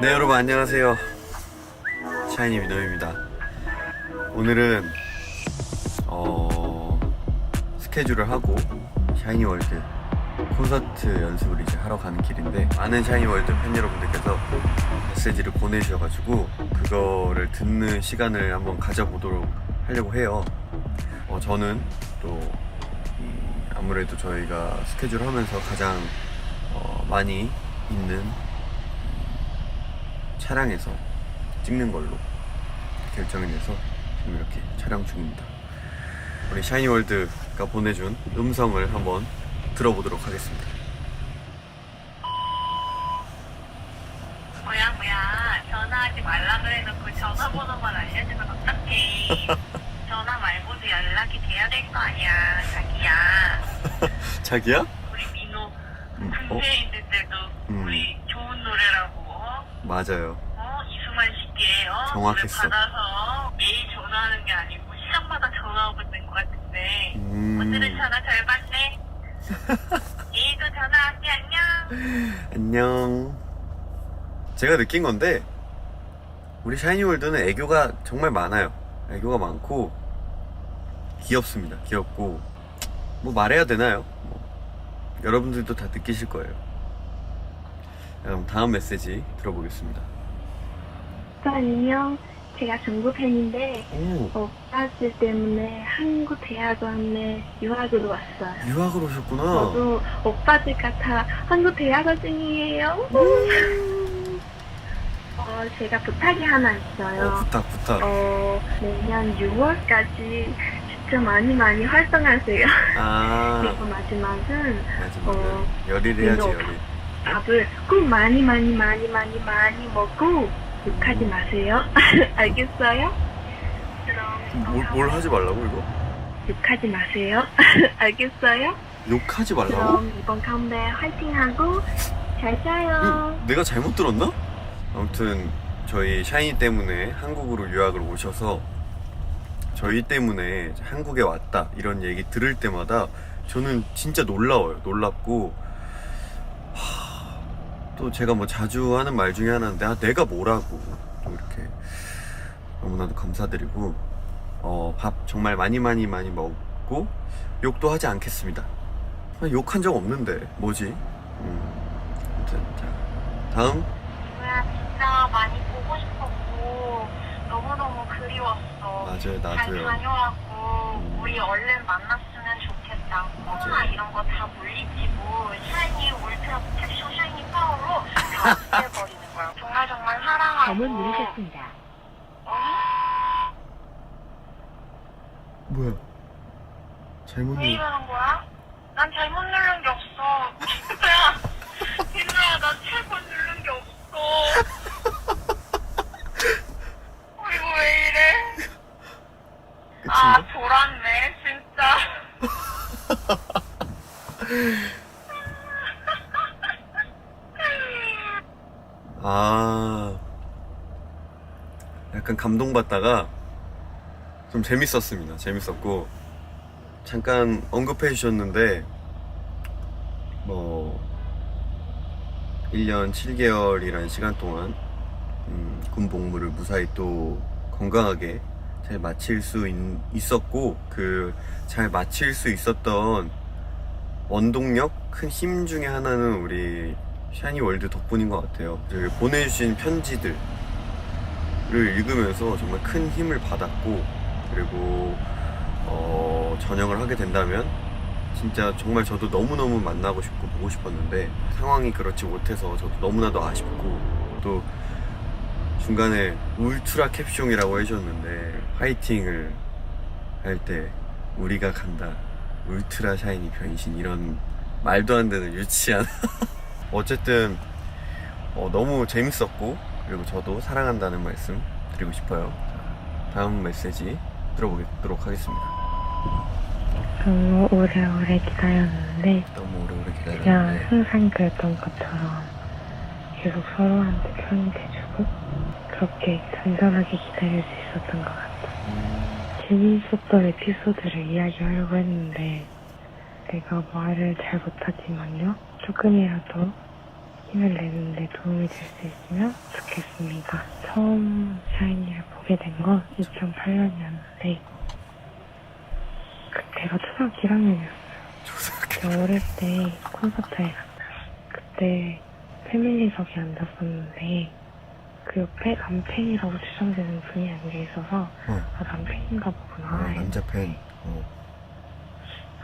네, 여러분 안녕하세요. 샤이니 민호입니다. 오늘은 스케줄을 하고 샤이니 월드 콘서트 연습을 이제 하러 가는 길인데, 많은 샤이니 월드 팬 여러분들께서 메시지를 보내주셔가지고 그거를 듣는 시간을 한번 가져보도록 하려고 해요. 저는 또 아무래도 저희가 스케줄 하면서 가장 많이 있는 차량에서 찍는 걸로 결정이 돼서 지금 이렇게 촬영 중입니다. 우리 샤이니월드가 보내준 음성을 한번 들어보도록 하겠습니다. 뭐야 전화하지 말라 그래놓고 전화번호만 알려주면 어떡해. 전화 말고도 연락이 돼야 될 거 아니야 자기야. 자기야? 우리 민호 군대에 있을 때도 우리 좋은 노래라고. 맞아요. 이수만 씨께 정확했어. 노래 받아서 매일 전화하는 게 아니고 시간마다 전화 오고 있는 것 같은데 오늘은 전화 잘 받네. 내일도 전화할게. 안녕. 안녕. 제가 느낀 건데, 우리 샤이니월드는 애교가 정말 많아요. 애교가 많고 귀엽습니다. 귀엽고 뭐 말해야 되나요? 여러분들도 다 느끼실 거예요. 그럼 다음 메시지 들어보겠습니다. 오빠 안녕. 제가 정부 팬인데 오, 오빠들 때문에 한국 대학원에 유학으로 왔어요. 유학을 오셨구나. 저도 오빠들 같아 한국 대학원생이에요. 제가 부탁이 하나 있어요. 부탁. 내년 6월까지 진짜 많이 활동하세요. 그리고 마지막은 열일 해야지, 열일. 밥을 꼭 많이 먹고 욕하지 마세요. 알겠어요? 그럼 뭘 하지 말라고, 이거? 욕하지 마세요. 알겠어요? 욕하지 말라고? 그럼 이번 컴백 화이팅하고 잘 자요. 내가 잘못 들었나? 아무튼 저희 샤이니 때문에 한국으로 유학을 오셔서 저희 때문에 한국에 왔다 이런 얘기 들을 때마다 저는 진짜 놀라워요. 놀랍고, 또 제가 뭐 자주 하는 말 중에 하나인데, 내가 뭐라고. 또 이렇게 너무나도 감사드리고, 밥 정말 많이 먹고 욕도 하지 않겠습니다. 욕한 적 없는데 뭐지? 아무튼 자, 다음. 뭐야 진짜 많이 보고 싶었고 너무너무 그리웠어. 맞아요, 잘 나도요. 다녀왔고 우리 얼른 만났으면 좋겠다. 코로나 이런 거 다 물리치고 샤이니 울트라 캡쇼 샤이니 파워로 다 없애버리는 거야. 정말 사랑하고. 잘못 누르셨습니다. 뭐야? 잘못 왜 이러는 거야? 난 잘못 누른 게 없어. 민우야, 난 잘못 누른 게 없어. 이거 왜 이래? 아, 돌았네, 진짜. 약간 감동받다가 좀 재밌었습니다. 재밌었고, 잠깐 언급해 주셨는데 1년 7개월이라는 시간 동안 군 복무를 무사히 또 건강하게 잘 마칠 수 있었고, 그 잘 마칠 수 있었던 원동력, 큰 힘 중에 하나는 우리 샤이니월드 덕분인 것 같아요. 그 보내주신 편지들을 읽으면서 정말 큰 힘을 받았고, 그리고 전역을 하게 된다면 진짜 정말 저도 너무너무 만나고 싶고 보고 싶었는데 상황이 그렇지 못해서 저도 너무나도 아쉽고, 또 중간에 울트라 캡숑이라고 해주셨는데, 화이팅을 할 때 우리가 간다, 울트라 샤이니 변신, 이런 말도 안 되는 유치한 어쨌든 너무 재밌었고, 그리고 저도 사랑한다는 말씀 드리고 싶어요. 다음 메시지 들어보도록 하겠습니다. 너무 오래오래 기다렸는데 너무 오래오래 그냥 기다렸는데 항상 그랬던 것처럼 계속 서로한테 편집해주고 그렇게 잔잔하게 기다릴 수 있었던 것 같아요. 재미있었던 에피소드를 이야기하려고 했는데 내가 말을 잘 못하지만요, 조금이라도 힘을 내는데 도움이 될 수 있으면 좋겠습니다. 처음 샤이니를 보게 된 건 2008년이었는데 그때가 초등학교 1학년이었어요. 어릴 때 콘서트에 갔어요. 그때 패밀리석에 앉았었는데 그 옆에 남팬이라고 추정되는 분이 앉아있어서 아 남팬인가 보구나 남자 팬.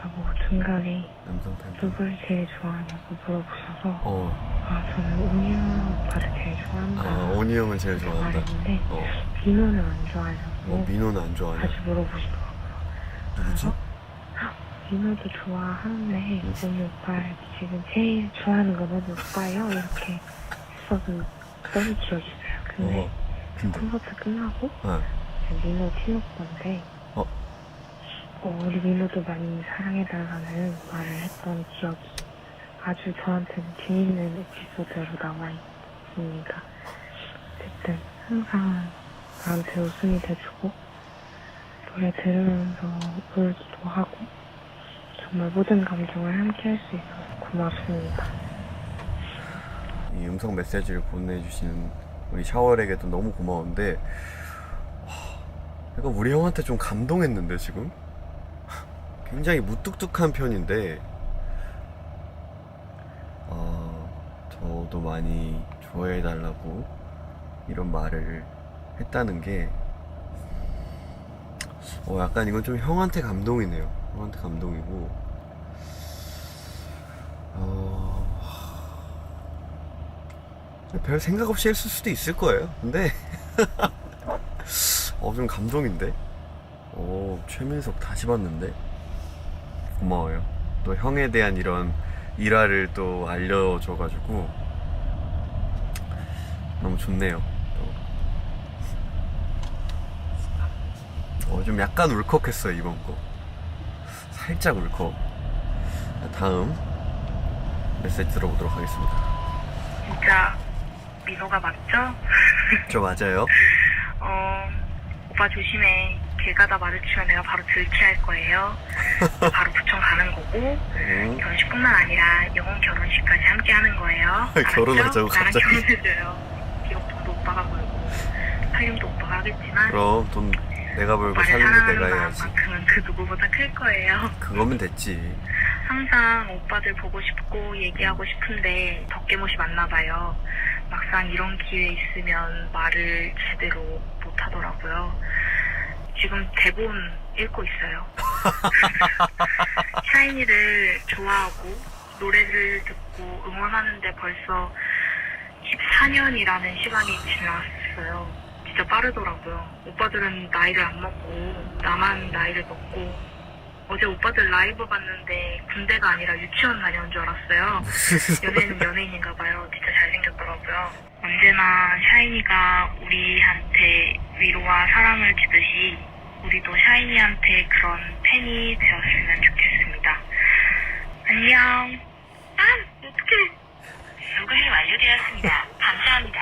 하고 중간에 남성 팬. 누굴 제일 좋아하냐고 물어보셔서 아 저는 오니오 오빠를 제일 좋아한다. 오니 형은 제일 좋아한다. 말했는데 민호는 안 좋아하냐고 민호는 안 좋아하냐? 다시 물어보시더라고요. 누구지? 민호도 좋아하는데 오니 오빠를 지금 제일 좋아하는 건 어디 오빠예요? 이렇게 했어도 너무 기억이 있어요. 근데 콘서트 끝나고 민호 친오빠인데 우리 민호도 많이 사랑해달라는 말을 했던 기억이 아주 저한테는 재밌는 에피소드로 남아있습니다. 어쨌든 항상 나한테 웃음이 돼주고 노래 들으면서 울기도 하고 정말 모든 감정을 함께 할 수 있어서 고맙습니다. 이 음성 메시지를 보내주시는 우리 샤월에게도 너무 고마운데 내가 우리 형한테 좀 감동했는데 지금? 굉장히 무뚝뚝한 편인데 저도 많이 좋아해달라고 이런 말을 했다는 게 약간 이건 좀 형한테 감동이네요. 형한테 감동이고 별 생각 없이 했을 수도 있을 거예요. 근데 좀 감동인데 최민석 다시 봤는데 고마워요. 또 형에 대한 이런 일화를 또 알려줘가지고 너무 좋네요. 좀 약간 울컥했어요. 이번 거 살짝 울컥. 다음 메시지 들어보도록 하겠습니다. 진짜 민호가 맞죠? 저 맞아요. 오빠 조심해. 길 가다 마주치면 내가 바로 들키할 거예요. 바로 부천 가는 거고 결혼식뿐만 아니라 영혼 결혼식까지 함께 하는 거예요. 결혼하자고 나랑 갑자기. 결혼해줘요. 기록도 오빠가 벌고 살림도 오빠가 하겠지만 그럼 돈 내가 벌고 오빠를 살림도 사랑하는 내가 해야지. 마음만큼은 그 누구보다 클 거예요. 그거면 됐지. 항상 오빠들 보고 싶고 얘기하고 싶은데 덕개못이 맞나 봐요. 막상 이런 기회 있으면 말을 제대로 못 하더라고요. 지금 대본 읽고 있어요. 샤이니를 좋아하고 노래를 듣고 응원하는데 벌써 14년이라는 시간이 지났어요. 진짜 빠르더라고요. 오빠들은 나이를 안 먹고 나만 나이를 먹고 어제 오빠들 라이브 봤는데 군대가 아니라 유치원 다녀온 줄 알았어요. 연예인은 연예인인가 봐요. 진짜 잘생겼더라고요. 언제나 샤이니가 우리한테 위로와 사랑을 주듯이 우리도 샤이니한테 그런 팬이 되었으면 좋겠습니다. 안녕. 어떡해. 수강이 완료되었습니다. 감사합니다.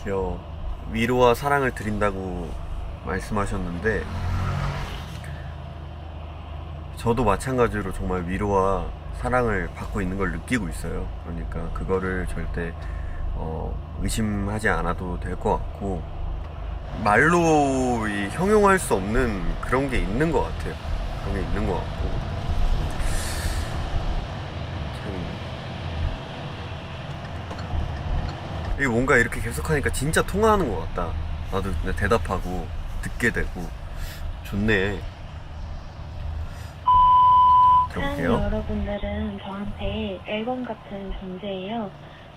귀여워. 위로와 사랑을 드린다고 말씀하셨는데 저도 마찬가지로 정말 위로와 사랑을 받고 있는 걸 느끼고 있어요. 그러니까 그거를 절대 의심하지 않아도 될 것 같고 말로 형용할 수 없는 그런 게 있는 것 같아요. 그런 게 있는 것 같고 참 이게 뭔가 이렇게 계속하니까 진짜 통화하는 것 같다. 나도 그냥 대답하고 듣게 되고 좋네. 사랑하는 여러분들은 저한테 앨범 같은 존재예요.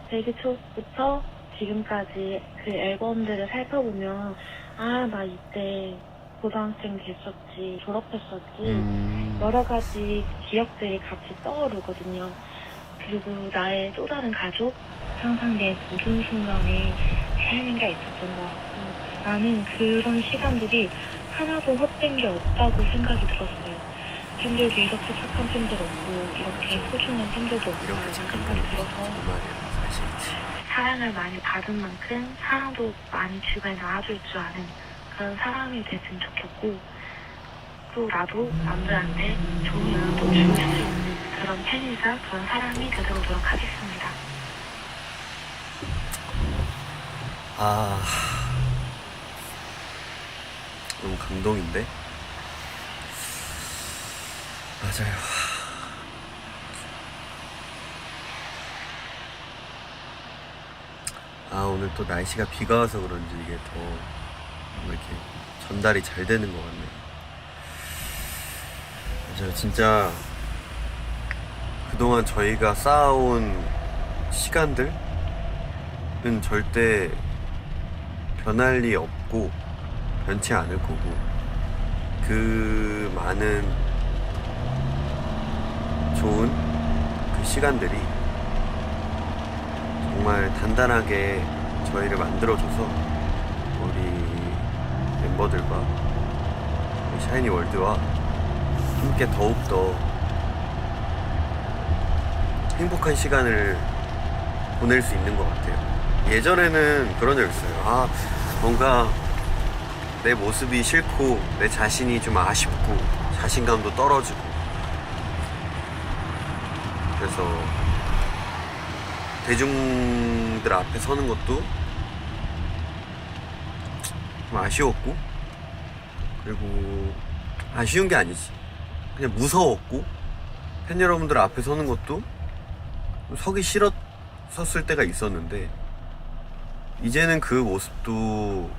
데뷔 초부터 지금까지 그 앨범들을 살펴보면 아, 나 이때 고등학생 됐었지, 졸업했었지 여러 가지 기억들이 같이 떠오르거든요. 그리고 나의 또 다른 가족, 항상 내 모든 순간에 샤이니가 있었던 것 같고 나는 그런 시간들이 하나도 헛된 게 없다고 생각이 들었어요. 팬들도 이렇게 착한 팬들 없고 이렇게 소중한 팬들도 없고 이렇게 착한 생각이 팬들 들어서 없고 말이야. 사실이지. 사랑을 많이 받은 만큼 사랑도 많이 주변에 나와줄 줄 아는 그런 사람이 됐으면 좋겠고 또 나도 남들한테 좋은 영향도 줄 수 있는 그런 그런 팬이자 그런 사람이 되도록 노력하겠습니다. 아, 너무 감동인데? 맞아요. 아, 오늘 또 날씨가 비가 와서 그런지 이게 더 이렇게 전달이 잘 되는 것 같네요. 맞아요. 진짜 그동안 저희가 쌓아온 시간들은 절대 변할 리 없고 변치 않을 거고, 그 많은 좋은 그 시간들이 정말 단단하게 저희를 만들어줘서 우리 멤버들과 우리 샤이니 월드와 함께 더욱더 행복한 시간을 보낼 수 있는 것 같아요. 예전에는 그런 적 있어요. 아, 뭔가 내 모습이 싫고 내 자신이 좀 아쉽고 자신감도 떨어지고, 그래서 대중들 앞에 서는 것도 좀 아쉬웠고, 그리고 아쉬운 게 아니지, 그냥 무서웠고, 팬 여러분들 앞에 서는 것도 서기 싫었을 때가 있었는데, 이제는 그 모습도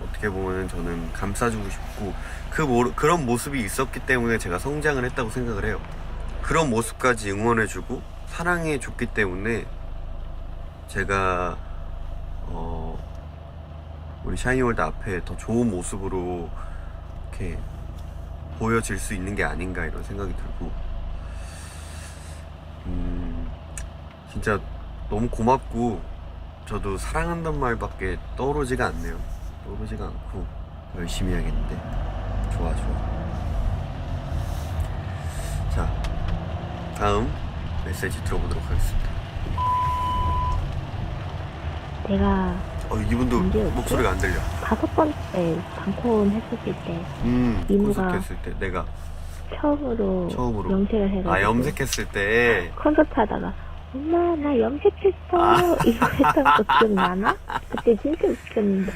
어떻게 보면 저는 감싸주고 싶고, 그런 모습이 있었기 때문에 제가 성장을 했다고 생각을 해요. 그런 모습까지 응원해주고 사랑해줬기 때문에 제가 우리 샤이니월드 앞에 더 좋은 모습으로 이렇게 보여질 수 있는 게 아닌가, 이런 생각이 들고, 진짜 너무 고맙고, 저도 사랑한단 말밖에 떠오르지가 않네요. 떠오르지가 않고 열심히 해야겠는데. 좋아. 자, 다음 메시지 들어보도록 하겠습니다. 내가 이분도 언제였지? 목소리가 안 들려. 5번째 방콕 했었을 때 이모가 콘서트 했을 때 내가 처음으로 염색을 해가지고 염색했을 때 콘서트 하다가 엄마 나 염색했어 이거 했던 거 기억나나? 그때 진짜 웃겼는데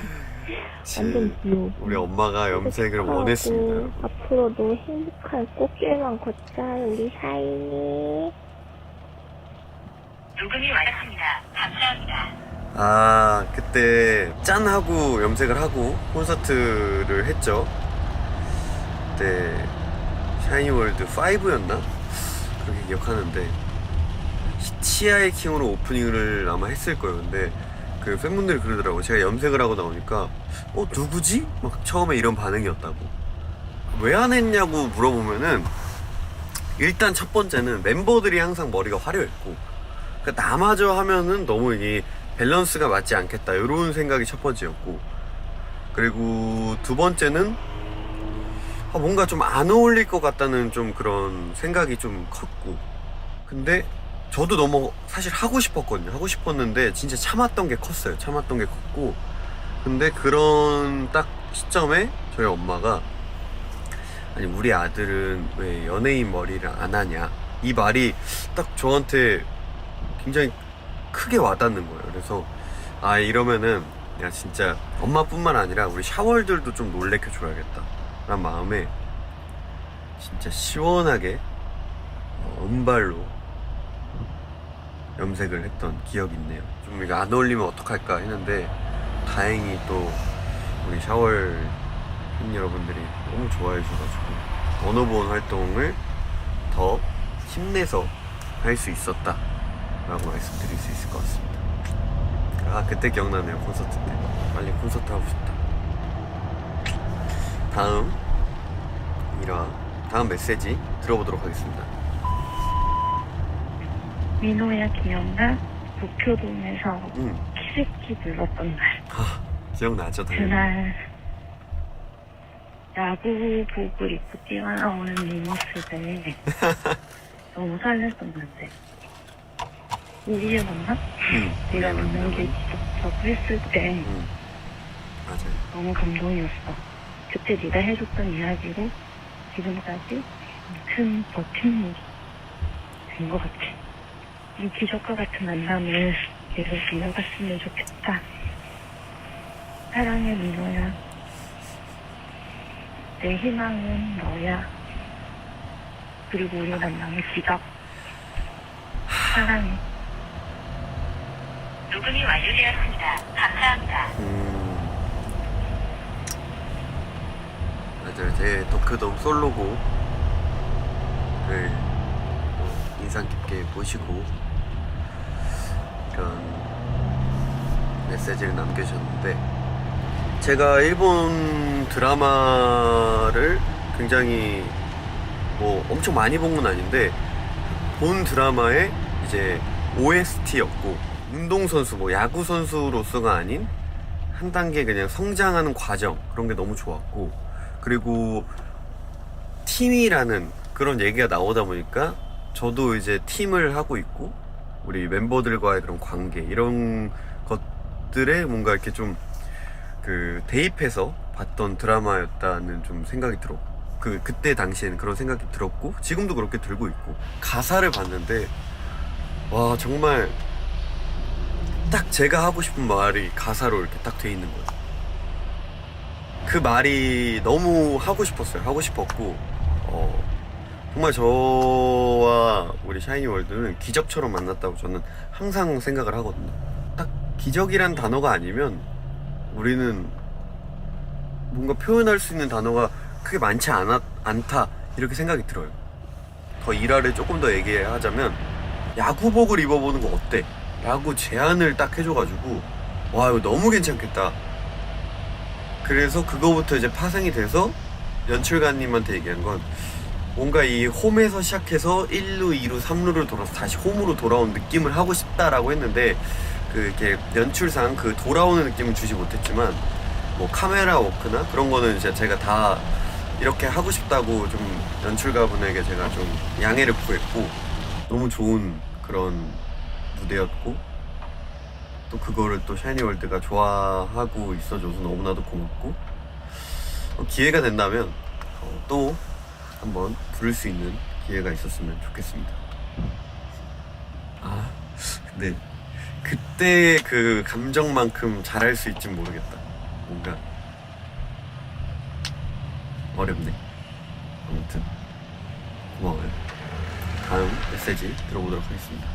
완전 귀여워. 우리 엄마가 염색을 하고 원했습니다, 여러분. 앞으로도 행복한 꽃길만 걷자 우리 샤이니. 녹음이 완료합니다. 감사합니다. 아, 그때 짠하고 염색을 하고 콘서트를 했죠. 그때 샤이니월드 5였나? 그렇게 기억하는데, 치아의 킹으로 오프닝을 아마 했을 거예요. 근데 그 팬분들이 그러더라고요. 제가 염색을 하고 나오니까 누구지? 막 처음에 이런 반응이었다고. 왜 안 했냐고 물어보면은, 일단 첫 번째는 멤버들이 항상 머리가 화려했고, 그러니까 나마저 하면은 너무 이게 밸런스가 맞지 않겠다, 이런 생각이 첫 번째였고, 그리고 두 번째는 뭔가 좀 안 어울릴 것 같다는 좀 그런 생각이 좀 컸고, 근데 저도 너무 사실 하고 싶었거든요. 하고 싶었는데 진짜 참았던 게 컸어요. 참았던 게 컸고, 근데 그런 딱 시점에 저희 엄마가, 아니 우리 아들은 왜 연예인 머리를 안 하냐, 이 말이 딱 저한테 굉장히 크게 와닿는 거예요. 그래서 이러면은 야, 진짜 엄마뿐만 아니라 우리 샤월들도 좀 놀래켜 줘야겠다 라는 마음에 진짜 시원하게 은발로 염색을 했던 기억이 있네요. 좀 이거 안 어울리면 어떡할까 했는데, 다행히 또 우리 샤월 팬 여러분들이 너무 좋아해 주셔가지고 언어보온 활동을 더 힘내서 할 수 있었다 라고 말씀드릴 수 있을 것 같습니다. 그때 기억나네요. 콘서트 때 빨리 콘서트 하고 싶다. 다음 메시지 들어보도록 하겠습니다. 민호야 기억나? 도쿄돔에서 키스키 불렀던 날. 기억나죠, 당연히. 그날 야구 보고 입고 뛰어나오는 네 모습에 너무 설렜었는데 이제 맞나? 네가 만나게 기적자고 했을 때 맞아요. 너무 감동이었어. 그때 네가 해줬던 이야기로 지금까지 큰 버팀목이 된 것 같아. 이 기적과 같은 만남을 계속 이어갔으면 좋겠다. 사랑해, 민호야. 내 희망은 너야. 그리고 우리 만남의 기적. 사랑해. 녹음이 완료되었습니다. 감사합니다. 맞아요. 제 도쿄돔 솔로곡을 인상 깊게 보시고 이런 메시지를 남겨주셨는데, 제가 일본 드라마를 굉장히 뭐 엄청 많이 본 건 아닌데 본 드라마의 이제 OST였고, 운동선수, 뭐 야구선수로서가 아닌 한 단계 그냥 성장하는 과정, 그런 게 너무 좋았고, 그리고 팀이라는 그런 얘기가 나오다 보니까 저도 이제 팀을 하고 있고, 우리 멤버들과의 그런 관계, 이런 것들에 뭔가 이렇게 좀 대입해서 봤던 드라마였다는 좀 생각이 들어. 그때 당시에는 그런 생각이 들었고, 지금도 그렇게 들고 있고, 가사를 봤는데 와, 정말 딱 제가 하고 싶은 말이 가사로 이렇게 딱 돼 있는 거예요. 그 말이 너무 하고 싶었어요. 하고 싶었고, 정말 저와 우리 샤이니월드는 기적처럼 만났다고 저는 항상 생각을 하거든요. 딱 기적이란 단어가 아니면 우리는 뭔가 표현할 수 있는 단어가 크게 많지 않다, 이렇게 생각이 들어요. 더 일화를 조금 더 얘기하자면, 야구복을 입어보는 거 어때? 라고 제안을 딱 해줘가지고, 와, 이거 너무 괜찮겠다. 그래서 그거부터 이제 파생이 돼서 연출가님한테 얘기한 건, 뭔가 이 홈에서 시작해서 1루, 2루, 3루를 돌아서 다시 홈으로 돌아온 느낌을 하고 싶다라고 했는데, 이렇게 연출상 그 돌아오는 느낌을 주지 못했지만, 뭐 카메라 워크나 그런 거는 이제 제가 다 이렇게 하고 싶다고 좀 연출가분에게 제가 좀 양해를 구했고, 너무 좋은 그런 무대였고, 또 그거를 또 샤이니월드가 좋아하고 있어줘서 너무나도 고맙고, 기회가 된다면 또 한번 부를 수 있는 기회가 있었으면 좋겠습니다. 근데 그때 그 감정만큼 잘할 수 있진 모르겠다. 뭔가 어렵네. 아무튼 고마워요. 다음 메시지 들어보도록 하겠습니다.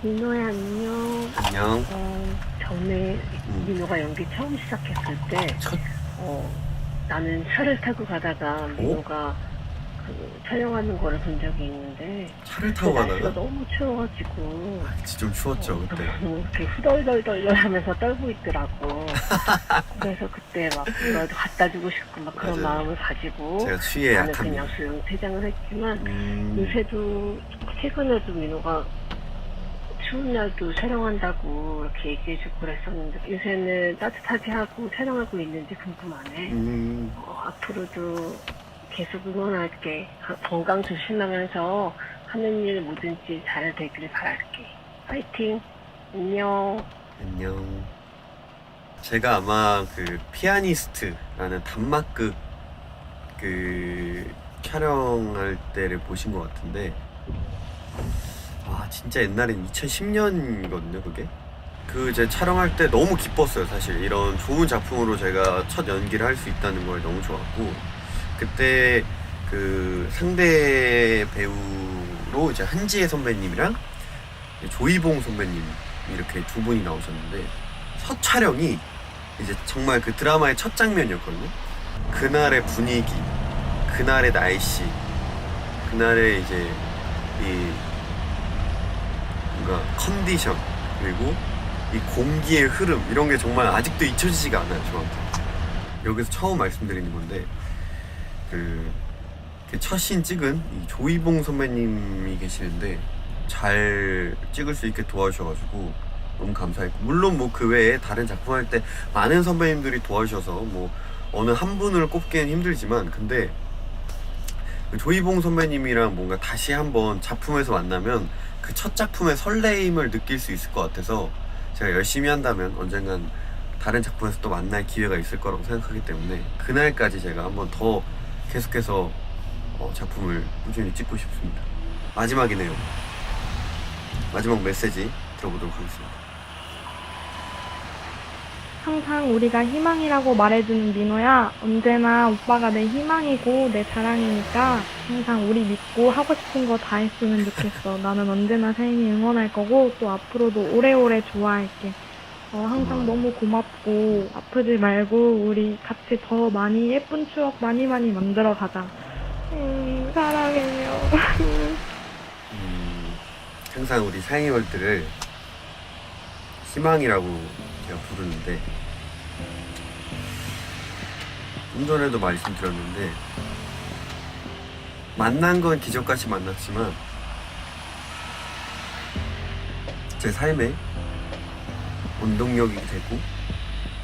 민호야, 안녕. 안녕. 전에 민호가 연기 처음 시작했을 때 나는 차를 타고 가다가 민호가 촬영하는 거를 본 적이 있는데, 차를 타고 날씨가 가다가? 너무 추워가지고 진짜 좀 추웠죠 그때. 너무 이렇게 후덜덜덜 하면서 떨고 있더라고. 그래서 그때 막 너도 갖다 주고 싶고 막 그런 맞아요. 마음을 가지고 제가 추위에 나는 약합니다. 그냥 조용 퇴장을 했지만, 요새도 최근에도 민호가 추운 날도 촬영한다고 이렇게 얘기해주고 그랬었는데, 요새는 따뜻하게 하고 촬영하고 있는지 궁금하네. 앞으로도 계속 응원할게. 건강 조심하면서 하는 일 뭐든지 잘 되길 바랄게. 파이팅. 안녕. 안녕. 제가 아마 그 피아니스트라는 단막극 촬영할 때를 보신 것 같은데, 진짜 옛날엔 2010년이거든요 그게. 이제 촬영할 때 너무 기뻤어요. 사실 이런 좋은 작품으로 제가 첫 연기를 할 수 있다는 걸 너무 좋았고, 그때 상대 배우로 이제 한지혜 선배님이랑 조이봉 선배님, 이렇게 두 분이 나오셨는데, 첫 촬영이 이제 정말 그 드라마의 첫 장면이었거든요. 그날의 분위기, 그날의 날씨, 그날의 이제 이 뭔가 컨디션, 그리고 이 공기의 흐름, 이런 게 정말 아직도 잊혀지지가 않아요 저한테. 여기서 처음 말씀드리는 건데, 첫신 찍은 이 조이봉 선배님이 계시는데 잘 찍을 수 있게 도와주셔가지고 너무 감사했고, 물론 뭐 그 외에 다른 작품 할 때 많은 선배님들이 도와주셔서 뭐 어느 한 분을 꼽기는 힘들지만, 근데 조이봉 선배님이랑 뭔가 다시 한번 작품에서 만나면 그 첫 작품의 설레임을 느낄 수 있을 것 같아서, 제가 열심히 한다면 언젠간 다른 작품에서 또 만날 기회가 있을 거라고 생각하기 때문에, 그날까지 제가 한번 더 계속해서 작품을 꾸준히 찍고 싶습니다. 마지막이네요. 마지막 메시지 들어보도록 하겠습니다. 항상 우리가 희망이라고 말해주는 민호야. 언제나 오빠가 내 희망이고 내 자랑이니까 항상 우리 믿고 하고 싶은 거 다 했으면 좋겠어. 나는 언제나 사인이 응원할 거고 또 앞으로도 오래오래 좋아할게. 항상 너무 고맙고 아프지 말고 우리 같이 더 많이 예쁜 추억 많이 만들어 가자. 사랑해요. 항상 우리 사이월드를 희망이라고 제가 부르는데, 좀 전에도 말씀드렸는데 만난 건 기적같이 만났지만 제 삶에 원동력이 되고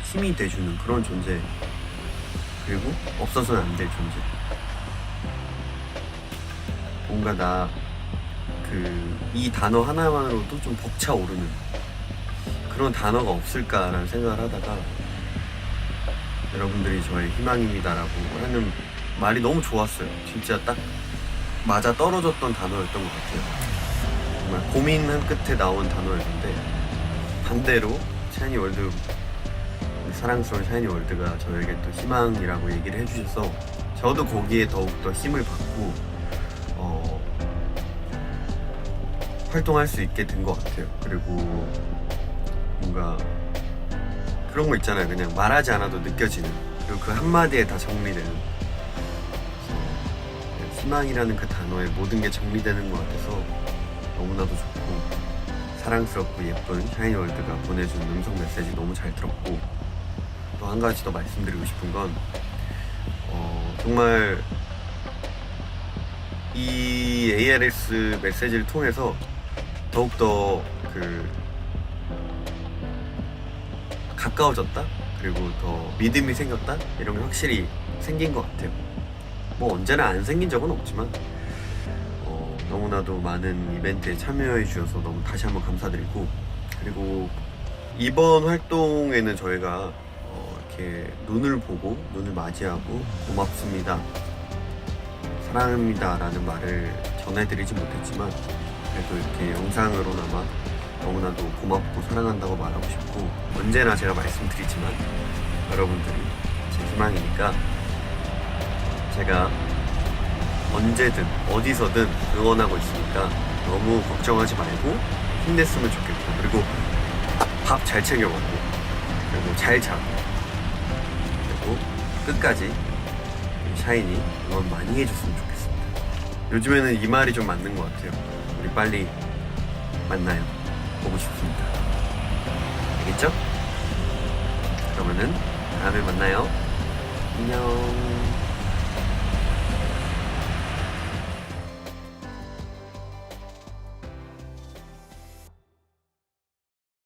힘이 돼주는 그런 존재, 그리고 없어서는 안 될 존재. 뭔가 이 단어 하나만으로도 좀 벅차오르는 그런 단어가 없을까라는 생각을 하다가 여러분들이 저의 희망입니다라고 하는 말이 너무 좋았어요. 진짜 딱 맞아 떨어졌던 단어였던 것 같아요. 정말 고민한 끝에 나온 단어였는데, 반대로 샤이니 월드, 사랑스러운 샤이니 월드가 저에게 또 희망이라고 얘기를 해주셔서 저도 거기에 더욱더 힘을 받고 활동할 수 있게 된 것 같아요. 그리고 뭔가 그런 거 있잖아요. 그냥 말하지 않아도 느껴지는, 그리고 그 한마디에 다 정리되는, 그래서 희망이라는 그 단어에 모든 게 정리되는 것 같아서 너무나도 좋고 사랑스럽고 예쁜 샤이니 월드가 보내준 음성 메시지 너무 잘 들었고, 또 한 가지 더 말씀드리고 싶은 건 정말 이 ALS 메시지를 통해서 더욱더 가까워졌다? 그리고 더 믿음이 생겼다? 이런 게 확실히 생긴 것 같아요. 뭐 언제나 안 생긴 적은 없지만 너무나도 많은 이벤트에 참여해 주셔서 너무 다시 한번 감사드리고, 그리고 이번 활동에는 저희가 이렇게 눈을 보고 눈을 맞이하고 고맙습니다, 사랑합니다 라는 말을 전해드리지 못했지만 그래도 이렇게 영상으로나마 너무나도 고맙고 사랑한다고 말하고 싶고, 언제나 제가 말씀드리지만 여러분들이 제 희망이니까 제가 언제든 어디서든 응원하고 있으니까 너무 걱정하지 말고 힘냈으면 좋겠고, 그리고 밥 잘 챙겨 먹고, 그리고 잘 자고, 그리고 끝까지 샤이니 응원 많이 해줬으면 좋겠습니다. 요즘에는 이 말이 좀 맞는 것 같아요. 우리 빨리 만나요. 보고 싶습니다. 알겠죠? 그러면은 다음에 만나요. 안녕.